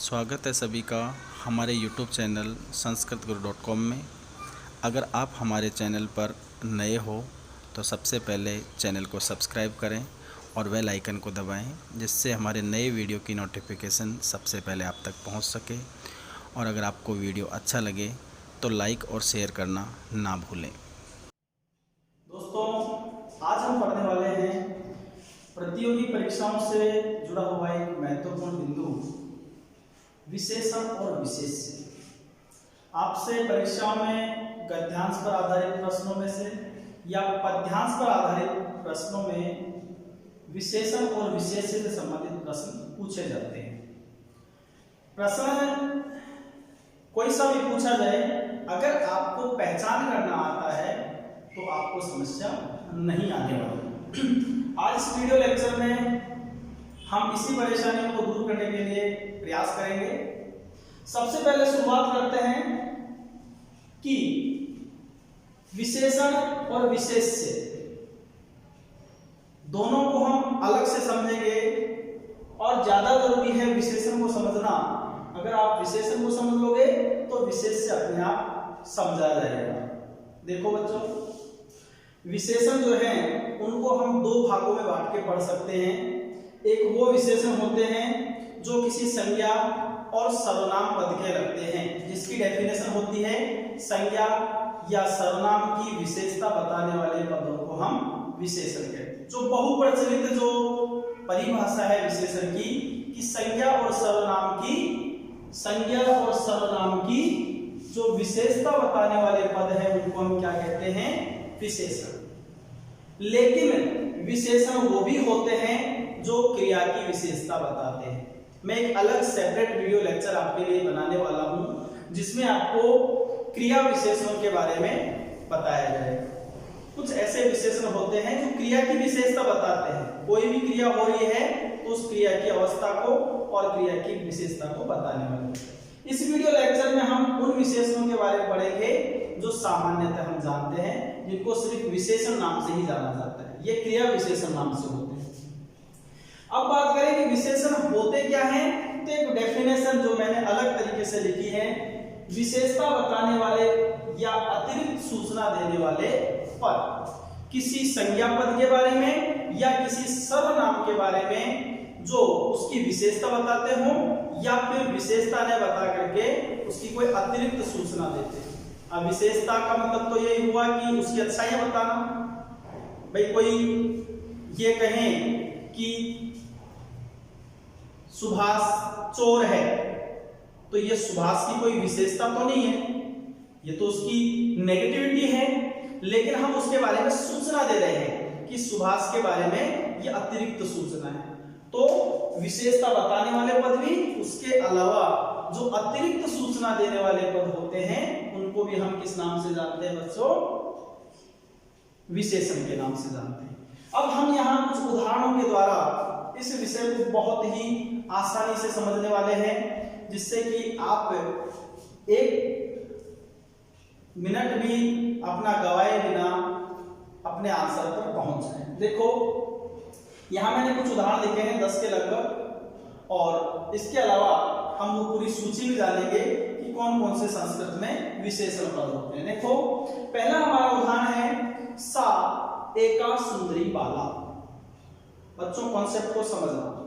स्वागत है सभी का हमारे YouTube चैनल sanskritguru.com में। अगर आप हमारे चैनल पर नए हो तो सबसे पहले चैनल को सब्सक्राइब करें और बेल आइकन को दबाएं, जिससे हमारे नए वीडियो की नोटिफिकेशन सबसे पहले आप तक पहुंच सके। और अगर आपको वीडियो अच्छा लगे तो लाइक और शेयर करना ना भूलें। दोस्तों, आज हम पढ़ने वाले हैं प्रतियोगी परीक्षाओं से जुड़ा हुआ एक महत्वपूर्ण बिंदु, विशेषण और विशेष्य। आपसे परीक्षाओं में गद्यांश पर आधारित प्रश्नों में से या पद्यांश पर आधारित प्रश्नों में विशेषण और विशेष्य से संबंधित प्रश्न पूछे जाते हैं। प्रश्न कोई सा भी पूछा जाए, अगर आपको पहचान करना आता है तो आपको समस्या नहीं आने वाली। आज इस वीडियो लेक्चर में हम इसी परेशानियों को दूर करने के लिए प्रयास करेंगे। सबसे पहले शुरुआत करते हैं कि विशेषण और विशेष्य दोनों को हम अलग से समझेंगे और ज्यादा जरूरी है विशेषण को समझना। अगर आप विशेषण को समझ लोगे तो विशेष्य अपने आप समझा जाएगा। देखो बच्चों, विशेषण जो है उनको हम दो भागों में बांट के पढ़ सकते हैं। एक वो विशेषण होते हैं जो किसी संज्ञा और सर्वनाम पद के लगते हैं, जिसकी डेफिनेशन होती है संज्ञा या सर्वनाम की विशेषता बताने वाले पदों को हम विशेषण कहते हैं। जो बहुप्रचलित जो परिभाषा है विशेषण की कि संज्ञा और सर्वनाम की जो विशेषता बताने वाले पद है उनको हम क्या कहते हैं? विशेषण। लेकिन विशेषण वो भी होते हैं जो क्रिया की विशेषता बताते हैं। मैं एक अलग सेपरेट वीडियो लेक्चर आपके लिए बनाने वाला हूं, जिसमें आपको क्रिया विशेषणों के बारे में बताया जाएगा। कुछ ऐसे विशेषण होते हैं जो क्रिया की विशेषता बताते हैं। कोई भी क्रिया हो रही है तो उस क्रिया की अवस्था को और क्रिया की विशेषता को बताने वाले। इस वीडियो लेक्चर में हम उन विशेषणों के बारे में पढ़ेंगे जो सामान्यतः हम जानते हैं, जिनको सिर्फ विशेषण नाम से ही जाना जाता है। ये क्रिया विशेषण नाम से होते हैं। अब बात करें कि विशेषण होते क्या हैं, तो एक डेफिनेशन जो मैंने अलग तरीके से लिखी है, विशेषता बताने वाले या अतिरिक्त सूचना देने वाले पद, किसी संज्ञा पद के बारे में या किसी सर्वनाम के बारे में जो उसकी विशेषता बताते हो या फिर विशेषता ने बता करके उसकी कोई अतिरिक्त सूचना देते हैं। अब विशेषता का मतलब तो यही हुआ कि उसकी अच्छाइयां बताना। भाई कोई ये कहें कि सुभाष चोर है, तो ये सुभाष की कोई विशेषता तो नहीं है, ये तो उसकी नेगेटिविटी है, लेकिन हम उसके बारे में सूचना दे रहे हैं कि सुभाष के बारे में ये अतिरिक्त सूचना है। तो विशेषता बताने वाले पद भी, उसके अलावा जो अतिरिक्त सूचना देने वाले पद होते हैं उनको भी हम किस नाम से जानते हैं बच्चों? विशेषण के नाम से जानते हैं। अब हम यहाँ कुछ उदाहरणों के द्वारा इस विषय को बहुत ही आसानी से समझने वाले हैं, जिससे कि आप एक मिनट भी अपना गवाए बिना अपने आंसर पर पहुंच जाए। देखो, यहां मैंने कुछ उदाहरण लिखे हैं 10 के लगभग, और इसके अलावा हम वो पूरी सूची भी जानेंगे कि कौन कौन से संस्कृत में विशेषण पद होते हैं। देखो, पहला हमारा उदाहरण है सा एका सुंदरी बाला। बच्चों, कॉन्सेप्ट को समझना।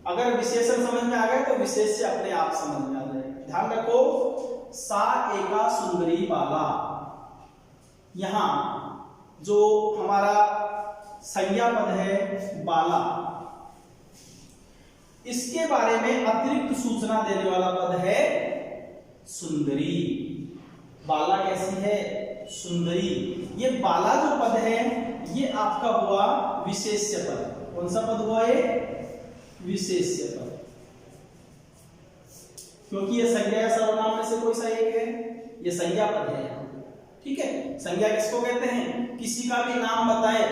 अगर विशेषण समझ में आ गए तो विशेष्य अपने आप समझ में आ जाएगा। ध्यान रखो, सा एका सुंदरी बाला, यहां जो हमारा संज्ञा पद है बाला, इसके बारे में अतिरिक्त सूचना देने वाला पद है सुंदरी। बाला कैसी है? सुंदरी। ये बाला जो पद है ये आपका हुआ विशेष्य पद। कौन सा पद हुआ ये? विशेष्य पद, क्योंकि ये संज्ञा या सर्वनाम में से कोई सा एक है, ये संज्ञा पद है। ठीक है, संज्ञा किसको कहते हैं? किसी का भी नाम बताए,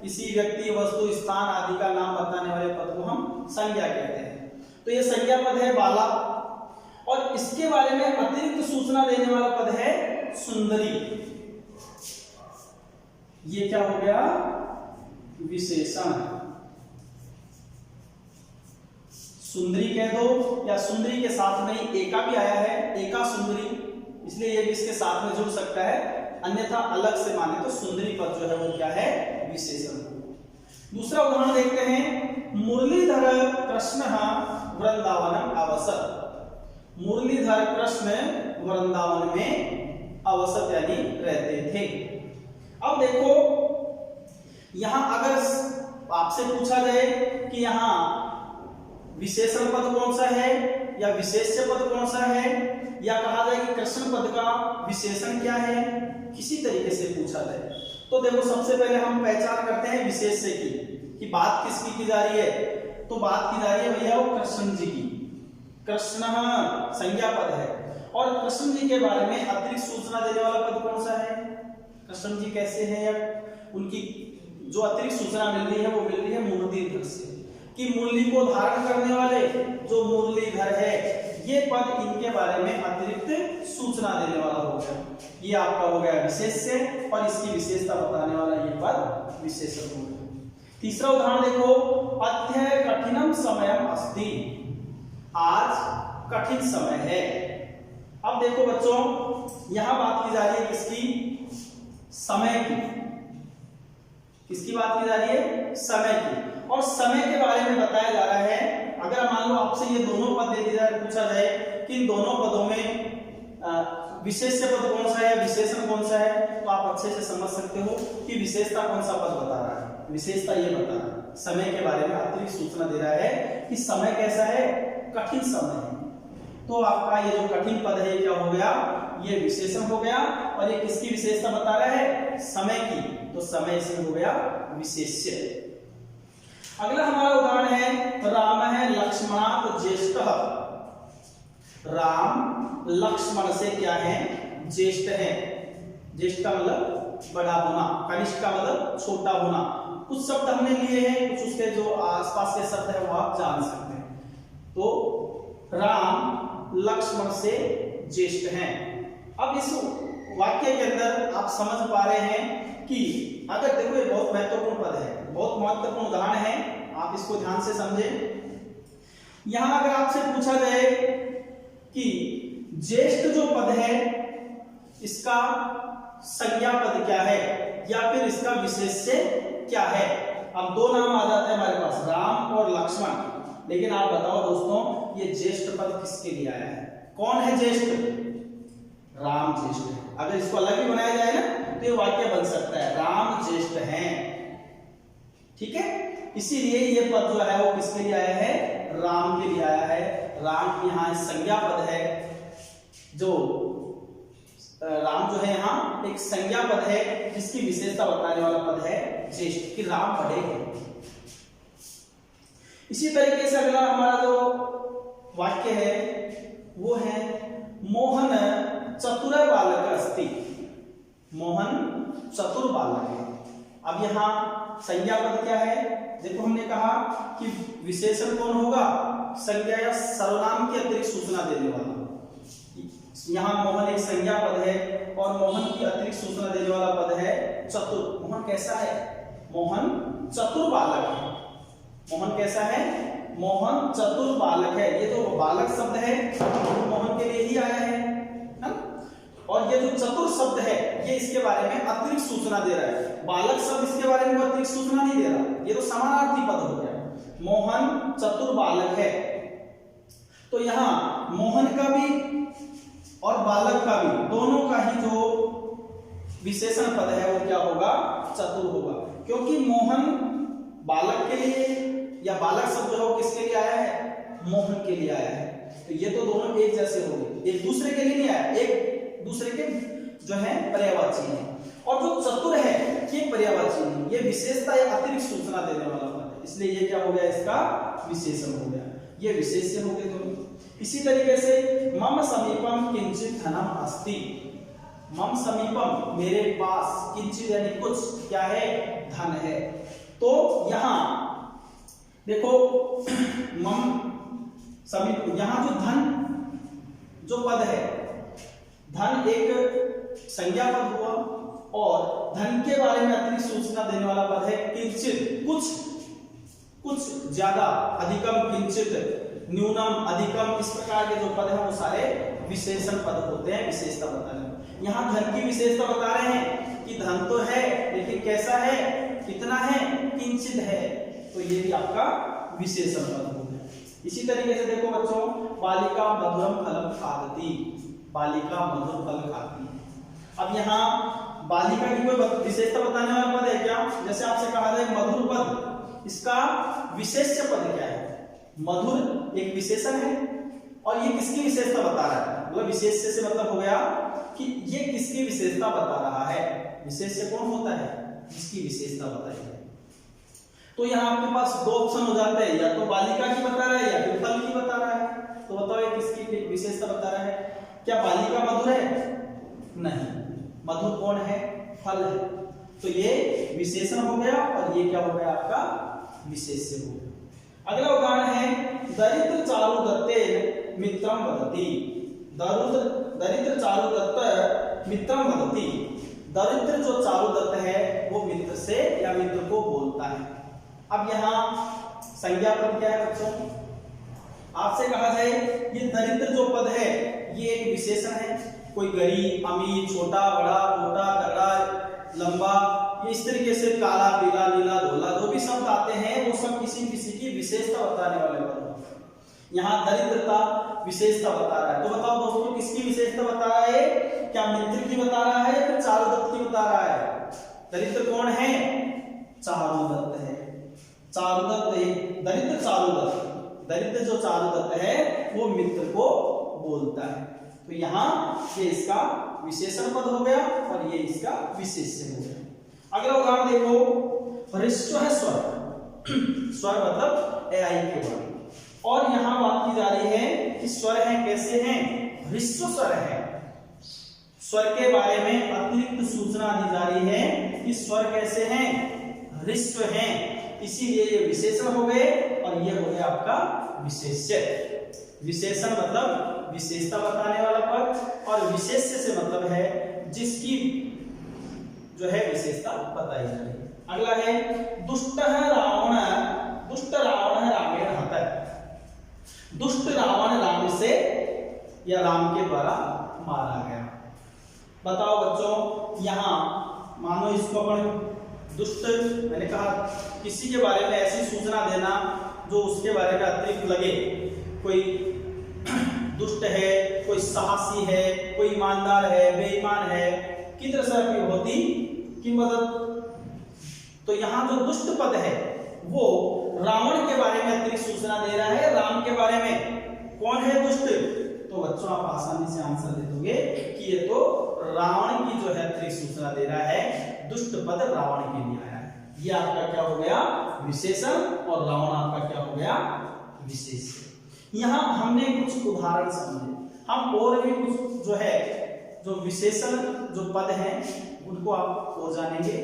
किसी व्यक्ति वस्तु स्थान आदि का नाम बताने वाले पद को हम संज्ञा कहते हैं। तो ये संज्ञा पद है बाला, और इसके बारे में अतिरिक्त सूचना देने वाला पद है सुंदरी। ये क्या हो गया? विशेषण। सुंदरी कह दो, या सुंदरी के साथ में ही एका भी आया है, एका सुंदरी, इसलिए ये भी इसके साथ में जुड़ सकता है, अन्यथा अलग से माने तो सुंदरी पद जो है वो क्या है, विशेषण। दूसरा उदाहरण देखते हैं, मुरलीधर कृष्ण वृंदावनम अवसत। मुरलीधर कृष्ण वृंदावन में अवसत यानी रहते थे। अब देखो यहां अगर आपसे पूछा जाए कि यहां विशेषण पद कौन सा है या विशेष्य पद कौन सा है, या कहा जाए कि कृष्ण पद का विशेषण क्या है, किसी तरीके से पूछा जाए, तो देखो सबसे पहले हम पहचान करते हैं विशेष्य की, कि बात किसकी की जा रही है, तो बात की जा रही है भैया वो कृष्ण जी की। कृष्ण संज्ञा पद है, और कृष्ण जी के बारे में अतिरिक्त सूचना देने वाला पद कौन सा है, कृष्ण जी कैसे हैं, या उनकी जो अतिरिक्त सूचना मिल रही है वो मिल रही है मुरलीधर से, कि मुरली को धारण करने वाले जो मुरलीधर है, ये पद इनके बारे में अतिरिक्त सूचना देने वाला हो गया। ये आपका हो गया विशेष्य, और इसकी विशेषता बताने वाला ये पद विशेषण हो गया। तीसरा उदाहरण देखो, अद्य कठिनम समयम अस्ति। आज कठिन समय है। अब देखो बच्चों यहां बात की जा रही है किसकी, समय की। किसकी बात की जा रही है, समय की। और समय के बारे में बताया जा रहा है, अगर मान लो आपसे ये दोनों पद दे दिया जाए, पूछा जाए कि इन दोनों पदों में विशेष्य पद कौन सा है, विशेषण कौन सा है, तो आप अच्छे से समझ सकते हो कि विशेषता कौन सा पद बता रहा है। विशेषता ये बता रहा है, समय के बारे में अतिरिक्त सूचना दे रहा है कि समय कैसा है, कठिन समय है। तो आपका ये जो कठिन पद है क्या हो गया, ये विशेषण हो गया, और ये किसकी विशेषता बता रहा है, समय की, तो समय इसमें हो गया विशेष्य। अगला हमारा उदाहरण है, राम है लक्ष्मणात् ज्येष्ठः। राम लक्ष्मण से क्या है, ज्येष्ठ है। ज्येष्ठ का मतलब बड़ा होना, कनिष्ठ का मतलब छोटा होना। कुछ शब्द हमने लिए हैं, कुछ उसके जो आसपास के शब्द है वो आप जान सकते हैं। तो राम लक्ष्मण से ज्येष्ठ हैं। अब इस वाक्य के अंदर आप समझ पा रहे हैं कि अगर देखो ये बहुत महत्वपूर्ण पद है, बहुत महत्वपूर्ण उदाहरण है, आप इसको ध्यान से समझें। यहां अगर आपसे पूछा जाए कि ज्येष्ठ जो पद है इसका संज्ञा पद क्या है, या फिर इसका विशेष्य क्या है। अब दो नाम आ जाते हैं हमारे पास, राम और लक्ष्मण, लेकिन आप बताओ दोस्तों ये ज्येष्ठ पद किसके लिए आया है, कौन है ज्येष्ठ, राम ज्येष्ठ है। अगर इसको अलग ही बनाया जाए ना तो ये वाक्य बन सकता है, राम ज्येष्ठ हैं, ठीक है। इसीलिए ये पद जो है वो किसके लिए आया है, राम के लिए आया है। राम यहाँ संज्ञा पद है, जो राम जो है यहाँ एक संज्ञा पद है जिसकी विशेषता बताने वाला पद है ज्येष्ठ, कि राम बड़े हैं। इसी तरीके से अगला हमारा जो वाक्य है वो है, मोहन चतुर बालक अस्ति। मोहन चतुर बालक है। अब यहाँ संज्ञा पद क्या है, देखो हमने कहा कि विशेषण कौन होगा, संज्ञा या सर्वनाम की अतिरिक्त सूचना देने वाला। यहाँ मोहन एक संज्ञा पद है और मोहन की अतिरिक्त सूचना देने वाला पद है चतुर। मोहन कैसा है, मोहन चतुर बालक है। मोहन कैसा है, मोहन चतुर बालक है। ये जो बालक शब्द है मोहन के लिए ही आया है ना? और ये जो चतुर शब्द है ये इसके बारे में अतिरिक्त सूचना दे रहा है। बालक शब्द इसके बारे में अतिरिक्त सूचना नहीं दे रहा, ये तो समानार्थी पद हो गया। मोहन चतुर बालक है, तो यहाँ मोहन का भी और बालक का भी, दोनों का ही जो विशेषण पद है वो क्या होगा, चतुर होगा। क्योंकि मोहन बालक के लिए, या बालक शब्द जो है किसके लिए आया है, मोहन के लिए आया है। तो ये तो दोनों एक जैसे हो गए, एक दूसरे के लिए नहीं आया, एक दूसरे के जो है पर्यायवाची है। और जो चतुर है ये पर्यायवाची है, ये विशेषता या अतिरिक्त सूचना देने वाला पद है, इसलिए ये क्या हो गया, इसका विशेषण हो गया, ये विशेष्य हो गए दोनों। इसी तरीके से मम समीपम किंचित धनम अस्ति। मम समीपम मेरे पास, किंचित यानी कुछ, क्या है, धन है। तो यहां देखो मम समीप, यहां जो धन जो पद है, धन एक संज्ञा पद हुआ और धन के बारे में अतिरिक्त सूचना देने वाला पद है किंचित, कुछ, कुछ ज्यादा, अधिकम, किंचित न्यूनम, अधिकम, इस प्रकार के जो पद हैं वो सारे विशेषण पद होते हैं, विशेषता बताने वाले। यहाँ धन की विशेषता बता रहे हैं कि धन तो है लेकिन कैसा है, कितना है, किंचित है, तो ये भी आपका विशेषण पद हो गया। इसी तरीके से देखो बच्चों, बालिका मधुरम फलम खादती, बालिका मधुर फल खाती है। अब यहाँ बालिका की कोई विशेषता बताने वाला पद है क्या? जैसे आपसे कहा जाए मधुर पद, इसका विशेष्य पद क्या है? मधुर एक विशेषण है और ये किसकी विशेषता बता रहा है? मतलब विशेष्य से मतलब हो गया कि ये किसकी विशेषता बता रहा है। विशेष्य कौन होता है? जिसकी विशेषता बताई है। तो यहाँ आपके पास दो ऑप्शन हो जाते हैं, या तो बालिका की बता रहा है या फिर फल की बता रहा है। तो बताओ ये किसकी विशेषता बता रहा है? क्या बालिका मधुर है? नहीं, मधुर कौन है? फल है। तो ये विशेषण हो गया और ये क्या हो गया आपका? विशेष्य हो गया। अगला उदाहरण है दरिद्र चारु दत्ते मित्रम वदति। दरिद्र चारु दत्त मित्रम वदति। दरिद्र जो चारु दत्त है वो मित्र से या मित्र को बोलता है। अब यहाँ संज्ञा पद क्या है बच्चों? आपसे कहा जाए ये दरिद्र जो पद है ये एक विशेषण है। कोई गरीब, अमीर, छोटा, बड़ा, मोटा, तगड़ा, लंबा, ये इस तरीके से काला, पीला, नीला, धोला, जो भी शब्द आते हैं वो सब किसी किसी की विशेषता बताने वाले पद होते हैं। यहाँ दरिद्रता विशेषता बता रहा है। तो बताओ दोस्तों किसकी विशेषता बता रहा है? क्या मित्र की बता रहा है या फिर चारुदत्त की बता रहा है? दरिद्र कौन है? चारुदत्त है। चारुदत्त, दरिद्र चारुदत्त, दरिद्र जो चारुदत्त है वो मित्र को बोलता है। तो यहाँ ये इसका विशेषण पद हो गया और ये इसका विशेष्य हो गया। अगला उदाहरण देखो, ऋष्व है स्वर। स्वर मतलब ए आई के वर्ण। और यहाँ बात की जा रही है कि स्वर है कैसे हैं? ऋष्व स्वर है। स्वर के बारे में अतिरिक्त सूचना दी जा रही है कि स्वर कैसे हैं? ऋष्व हैं। इसीलिए ये विशेषण हो गए और ये हो गया आपका विशेष्य। विशेषण मतलब विशेषता बताने वाला पद और विशेष्य से मतलब है जिसकी जो है विशेषता बताई जा रही है। अगला है दुष्ट रावण, दुष्ट रावण रामेण हतः। दुष्ट रावण राम से या राम के द्वारा मारा गया। बताओ बच्चों, यहाँ मानो इसको अपन दुष्ट, मैंने कहा किसी के बारे में ऐसी सूचना देना जो उसके बारे में अतिरिक्त लगे। कोई दुष्ट है, कोई साहसी है, कोई ईमानदार है, बेईमान है, किस तरह से होती की मदद। तो यहाँ जो दुष्ट पद है वो रावण के बारे में अतिरिक्त सूचना दे रहा है, राम के बारे में। कौन है दुष्ट? तो बच्चों आप आसानी से आंसर दे दोगे कि ये तो रावण की जो है अतिरिक्त सूचना दे रहा है। दुष्ट पद रावण के लिए आया है। ये आपका क्या हो गया? विशेषण। और रावण आपका क्या हो गया? विशेष्य। यहाँ हमने कुछ उदाहरण समझे, हम और भी कुछ जो है जो विशेषण जो पद हैं उनको आप और जानेंगे।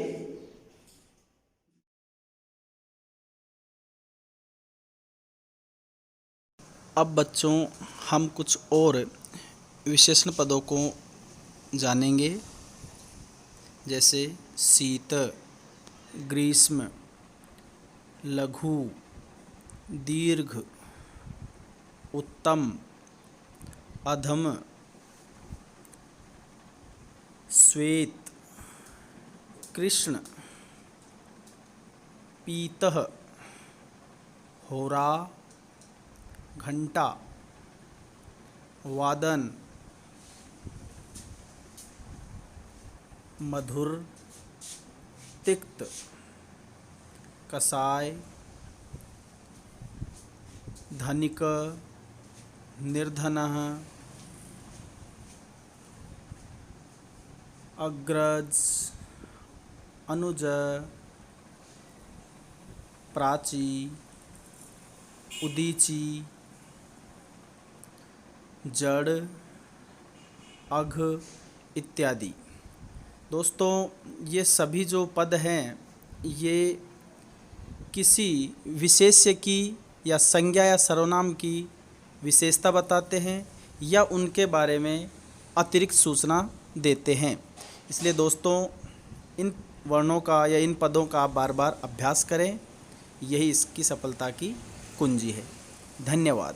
अब बच्चों हम कुछ और विशेषण पदों को जानेंगे, जैसे शीत, ग्रीष्म, लघु, दीर्घ, उत्तम, अधम, श्वेत, कृष्ण, पीतः, होरा, घंटा, वादन, मधुर, तिक्त, कसाय, धनिक, निर्धनः, अग्रज, अनुज, प्राची, उदीची, जड़, अघ इत्यादि। दोस्तों ये सभी जो पद हैं ये किसी विशेष्य की या संज्ञा या सर्वनाम की विशेषता बताते हैं या उनके बारे में अतिरिक्त सूचना देते हैं। इसलिए दोस्तों इन वर्णों का या इन पदों का आप बार बार अभ्यास करें, यही इसकी सफलता की कुंजी है। धन्यवाद।